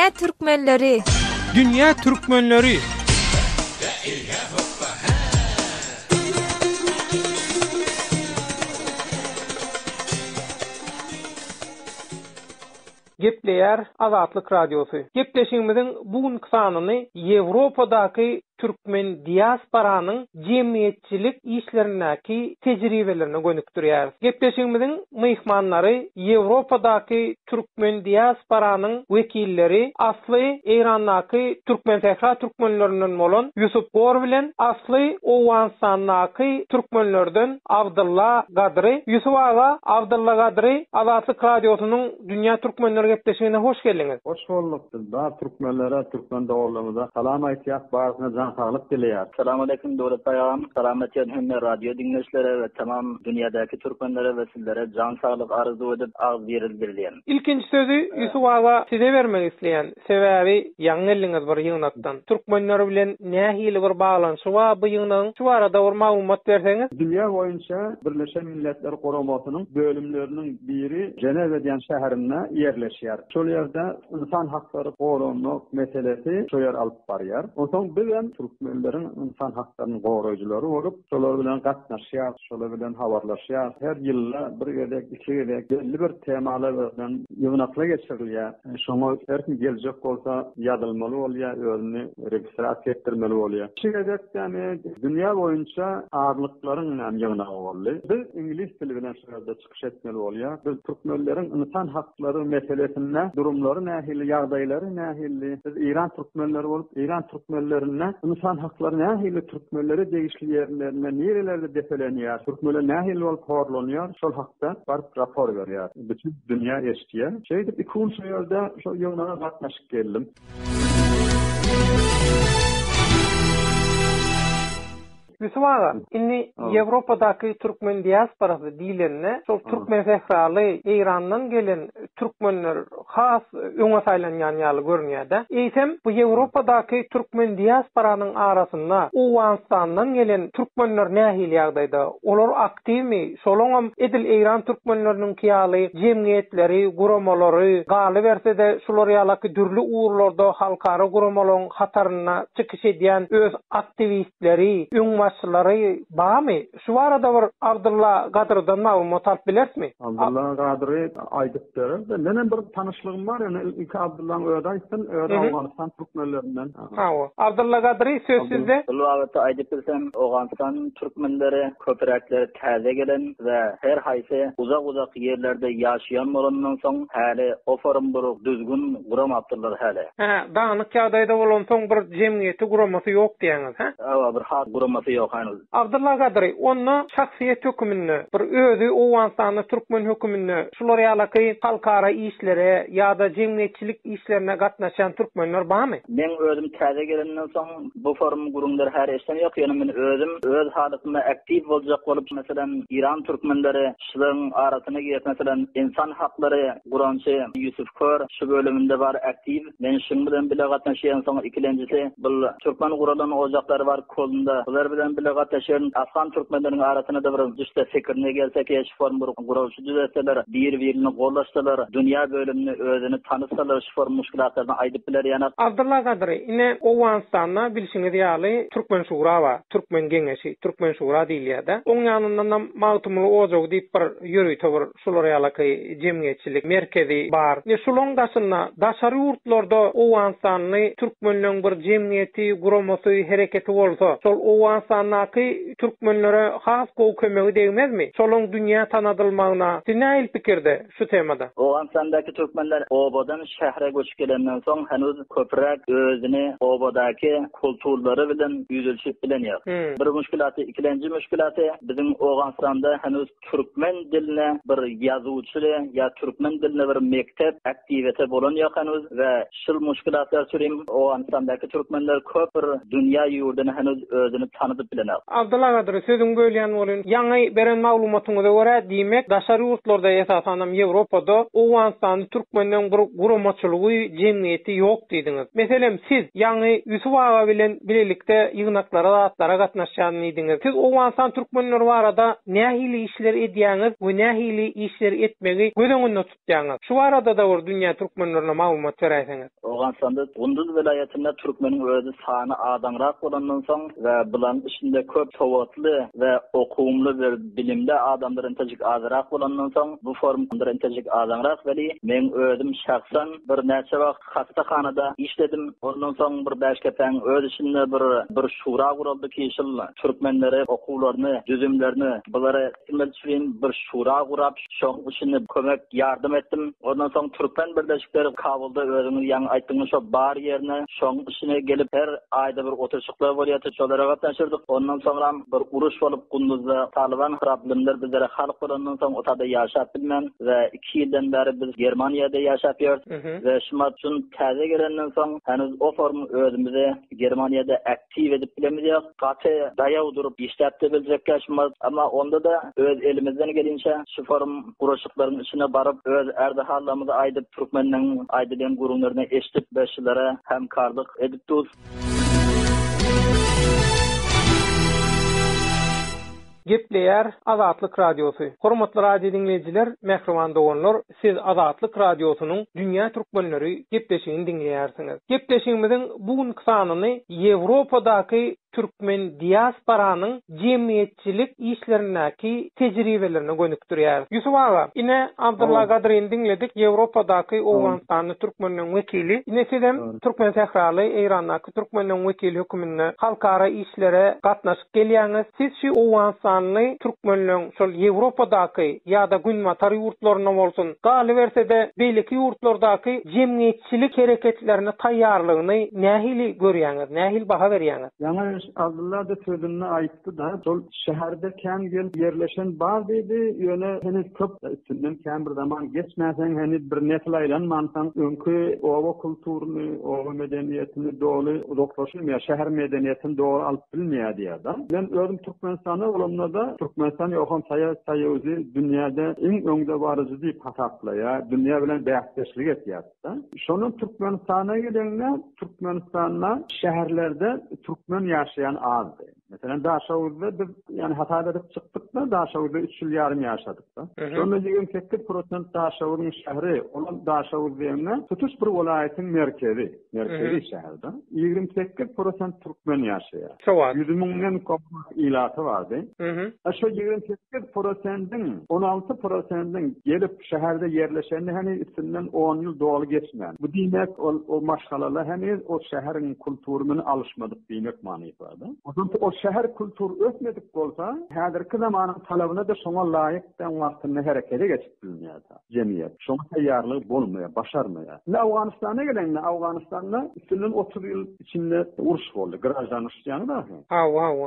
Dünya Türkmenleri. Dünya Türkmenleri. Gepleyer Azatlyk Radiosu. Gepleşigimiziň bugünkü sanyny Ýewropadaky Türkmen diasporanyň jemgyýetçilik işlerindäki tejribelerini gönükdirýär. Gepleşigimiziň myhmanlary Ýewropadaky Türkmen diasporanyň wekilleri asly Eýrandaky Türkmen Tehra türkmenlerinden bolan Yusuf Gor bilen asly Owganistanyň türkmenlerden Abdulla Gadry. Yusuf aga, Abdulla Gadry Azatlyk Radiosynyň Dünya Türkmenleri gepleşigine hoş geldiňiz. Hoş bulduk. Da Türkmenlere, Türkmen dowlamyza salam aýtýak, baryna jan saglyk dilýär. Assalamu alaykum dowlat aýam. Salamat ýa-da radio dinleýçilere we tamam dünyadaky türkmenlere we sizlere jan saglyk arzu edip ağız berildirdiň. İlkinji sözü Yusuf aga size bermek isleýän sebäbi ýaňy elliňiz bir ýygnakdan. Türkmenler bilen nähili bir baglanyşy bar bu ýygynyň şu arada bir maglumat berseňiz. Dünýä boýunça Birleşen Milletler Guramasynyň bölümleriniň biri Ceneve diýen şäherinde ýerleşýär. Şol ýerde insan hakkary goramak meselesi şol ýer alyp barýar. Onsoň bilen türkmenleriň insan hakkary goraýjylary bolup, şolar bilen gatnaşýar, şolar bilen habarlaşýar. Her ýylda bir gedek, iki gedek belli bir temalar bilen ýygnaklar geçirilýär. Şoňa her kim geljek bolsa ýadylmaly bolýar, özüni registrasiýa etdirmeli bolýar. Şu gedek ýani dünýä boýunça ağırlyklaryň ýygnagy boldy. Biz ingliz dili bilen şeýle çykyş etmeli bolýar. Biz türkmenleriň insan hakkary meselesinde durumları nähili, ýagdaýlary nähili. Biz İran türkmenleri bolup, İran türkmenlerine insan hakları nähili türkmenleri degişli ýerlerinde nerelerde depelenýär, türkmenler nähili bolup horlanýar, şol hakda bar rapor berýär. Bütün dünýä eşitýär. Şeýdip ikinji ýerde şo ýygnaga gatnaşyp geldim. Yusuf aga, inni Ýewropadaky Türkmen diasporasy diýilende, şol Türkmen fehraly Eýrandan gelen türkmenler has öňe saýlanýan ýaly görünýär-de. Eýsem bu Ýewropadaky Türkmen diasporanyň arasynda Owganistanyň gelen türkmenler nähili ýagdaýda? Olar aktivmi? Şolaňam edil Eýran türkmenleriniň kiýaly jemgyýetleri, guramalary galy berse de şolar ýaly dürli uğurlarda halkara guramalaryň hataryna çykyş edýän öz aktivistleri, başçıları barmy? Şu arada bir Abdulla Gadry'dan maglumat alyp bilersmi? Abdulla Gadry aýdyp berdi. Menen bir tanışlygym bar, ýani iki Abdullaň öýde aýtdym, öýde Awganistan türkmenlerinden. Ha, Abdulla Gadry söz sizde. Bu wagtda aýdyp bilsem, Awganistan türkmenleri köpürekleri täze gelen we her haýsy uzak ýerlerde ýaşaýan bolandan soň häli o forum bir düzgün guramapdyrlar häli. Ha, dağnyk ýagdaýda bolan soň bir jemgyýeti guramasy ýok diýeniz, ha? Ha, bir hak guramasy ýok hanyl. Abdulla Gadry, onu şahsiýet hökümini, bir özü Owganistanyň türkmen hökümini, şolar ýaly halkara işlere ýa-da jemgyýetçilik işlerine gatnaşan türkmenler barmy? Men özüm täze gelenden soň bu forum gurumlar her eşden ýok, ýani men özüm öz halymda aktiv boljak bolup, meselem İran türkmenleri şuların arasyna girip, meselem insan hakkary gurançy Yusuf Gor şu bölümünde bar aktiv. Men şuň bilen bile gatnaşýan soň ikilenjisi bu türkmen guralan ojaklary bar kolunda. Bular bilen bile gatnaşan Afgan türkmenleriň arasyna da bir düşde fikirine gelsek, şu forum gurawçy düzelseler, bir-birini gollaşsalar, dünýä bölümini özüni tanısalar, şu forum muşkilatlaryny aýdyp biler ýana. Abdulla Gadry, ine Owganistanda bilşiňiz ýaly Türkmen Şura bar, Türkmen Geňeşi, Türkmen Şura diýilýär-de. Oň ýanyndan magtumly ojak diýip bir ýörüýte bir şolar ýaly jemgyýetçilik merkezi bar. Ne şolaň daşynda daşary ýurtlarda Owganistanyň türkmenleriň bir jemgyýeti guramasy hereketi bolsa, şol Owganistandaky türkmenlere has kömegi degmezmi? Şolaň dünýä tanadylmagyna näil pikirde şu temada? Owganistandaky türkmenler obadan şähre göçüp gelenden soň henüz köprek özüni obadaky kulturlary bilen ýüzülşip bilenýär. Bir müşkilaty, ikinji müşkilaty bizim Owganistanda henüz türkmen diline bir ýazgıçy ýa türkmen diline bir mektep aktivite bolan ýok henüz we şol müşkilatlar türem Owganistandaky türkmenler köp bir dünýä ýurduny henüz özüni tanıdyp bilip bilenek. Abdullah Gadir sözüň bölýän bolyn. Ýaňy beren maglumatyňyza görä diýmek, daşary ýurtlarda ýasasan Ýewropada Owganstany türkmenden gurumaçylygy jemgyýeti ýok diýdiňiz. Meselem siz ýaňy Ýusuf aga bilen bilelikde ýygnaklara atlara gatnaşýan diýdiňiz. Siz Owganstan türkmenleri barada nähili işler edýäňiz we nähili işler etmegi gözeňinde tutýaňyz. Şu arada da bir dünýä türkmenlerine maglumat beräýsiňiz. Owganstanda Gunduz vilayetinde türkmenin özü sany azanrak bolandan soň we bulan içinde köp sowatly we okumly bir bilimli adamlaryň täjik azanrak bolandan soň bu formalaryň täjik azanrak beli men özüm şahsan bir näçe wagt hastahanada işledim. Ondan soň bir beşkepen öz içinde bir şura guruldy ki şol türkmenleri okuwlaryny, düzümlerini bulara ilmelçilen bir şura gurap şoň içinde kömek yardım etdim. Ondan soň türkmen birleşikleri Kabulda özüňiz ýaňy aýtdyňyz şo bar ýerine şoň içine gelip her aýda bir oturşyklar bolýardy, şolara gatnaşyrdyk. Ondan soňra bir uruş bolup Gunduzda Taliban problemler bizlere halk bolandan soň otada ýaşap bilmem we 2 ýyldan beri biz Germaniýada ýaşap ýördik we şumat üçin täze gelenden soň henüz o form özümizi Germaniýada aktiv edip bilemiz. Gaty daýaw durup işläpdi biljekkä şumat, amma onda da öz elimizden gelinçe şu form guruşyklaryň içine baryp öz erdahallarymyzy aýdyp türkmenden aýdylan gurumlaryna eşitip beşlere hemkarlyk edip dur. Gepleýär Azatlyk Radiosu. Hormatly radio dinleyijiler, mehriban doganlar, siz Azatlyk Radiosunyň Dünýä türkmenleri gepleşigini dinleýärsiňiz. Gepleşigimiziň bugünkü sanyny Ýewropadaky türkmen diasporanyň jemgyýetçilik işlerindäki tejribelerini gönükdirýär. Ýusuf aga, ine Abdullah Gadir'i dinledik. Ýewropadaky Owganstany türkmeniniň wekili. Ine sizem türkmen sähraly Eýrandaky türkmeniniň wekili höküminde halkara işlere gatnaşyp gelýäňiz. Siz şu Owganstany türkmeniniň şol Ýewropadaky ýa-da günmatar ýurtlaryna bolsun, galy bersede beýleki ýurtlardaky jemgyýetçilik hereketlerini taýýarlygyny nähili görýäňiz, nähili baha berýäňiz? Abdullah da sözünü ayıttı da sol şehirde kem gel yerleşen bazı yöne henüz köp üstünden kem bir zaman geçmesen henüz bir netlaylanmansan önkü ova kulturunu, ova medeniyetini doğru uzaklaşılmıyor, şehir medeniyetini doğru alıp bilmiyor diye adam. Ben özüm Türkmenistan'ı olanla da Türkmenistan yokan sayı dünyada en önde varıcı deyip hataklaya, dünya bilen beyakteşlik etiyatsa. Şunun Türkmenistan'a gelenler, Türkmenistan'la şehirlerde Türkmen yaşayan azdı. Mesela Daşavur'da yani hata edip çıktık da Daşavur'da 3 yıl yarım yaşadık da. Sonra 28% Daşavur'un şehri olan Daşavur diyemine tutuş bir velayetin merkezi şehirde. 28% Türkmen yaşıyor. 100.000'den kopmak ilatı vardı. Şu 28%'ın 16%'ın gelip şehirde yerleşeni hani üstünden 10 yıl doğal geçmeyen. Bu demek o maşgalalar hani o şehrin kültürünün alışmadık demek manayı vardı. O şehir kültürü ötmedik bolsa, häzirki zamanyň talabına da şoňa laýyk den wagtyny herekete geçirilýär. Jemgyýet şoňa taýýarlyk bolmaýar, başarmaýar. Awganistana gelenler, Awganistanda üstünden 30 ýyl içinde uruş boldy, grajdanlyk ýany da.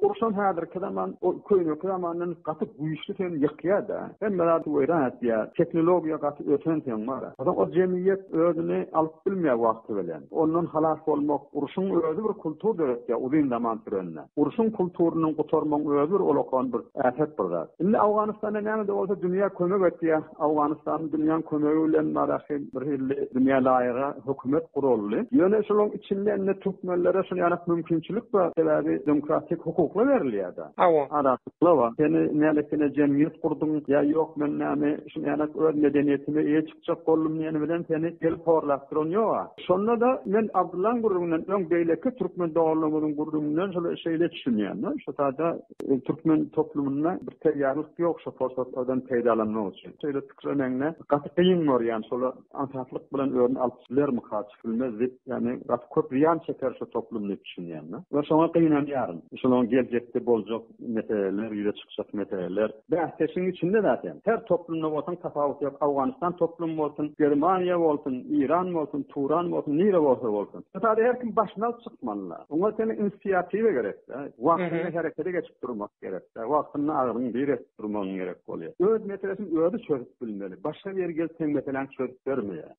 Uruşan häzirki zaman o köýneki zamanyň gaty güýçli sen ýykýar da. Hem merat öýrän etýär, teknologiýa gaty öten sen bar. O jemgyýet özüni alyp bilmeýär wagty bilen. Ondan halas bolmak, uruşyň özü bir kultur döretýär, uzun zaman sürenler. Uruşyň kulturunun gutormaň özür olakan bir afet bir. Indi Awganistanda näme de bolsa dünýä kömek etýär. Awganistan dünýäň kömegi bilen marahy bir hilli dünýä laýyga hökümet kuruldy. Ýöne şoň içinden ne türkmenlere şol ýanak mümkinçilik we sebäbi demokratik hukuklar berilýär da. Araşdyrmalar bar. Seni nälikine jemgyýet kurdyň ýa ýok men näme şu ýanak öz medeniýetime ýe çykjak boldum ýene bilen seni tel horlapdyran ýok. Şonda da men Abdullah gurrundan öň beýleki türkmen dogurlygymyň gurrundan şol şeýle düşünýän. Şu taýda türkmen toplumuna bir taýýarlyk ýok şu forsatlardan peýdalanmak üçin. Şeýle tükremäňne gaty kıyın ýan şol ansatlyk bilen öňe alypsylar mykhaçyk bilmez dip ýani gaty köp ýan çeker şu toplumny düşünýän. We şoňa kynanýar. Şoň geljekde boljak meseleler, ýüre çykjak meseleler. Bähseşiň içinde zaten her toplumda bolsa tafawut ýok. Awganistan toplumy bolsun, Germaniýa bolsun, İran bolsun, Turan bolsun, nire bolsun. Taýda her kim başyna çykmalylar. Oňa seni inisiýatiwa gerek. Wagtyny herekete geçip durmak gerek. Wagtyny agyny bir etip durmak gerek bolýar. Öz meselesini özü çözüp bilmeli. Başga bir ýere gelsen meselen çözüp bermeýär.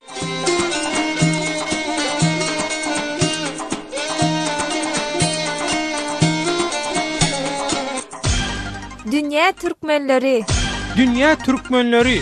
Dünya Türkmenleri. Dünya Türkmenleri.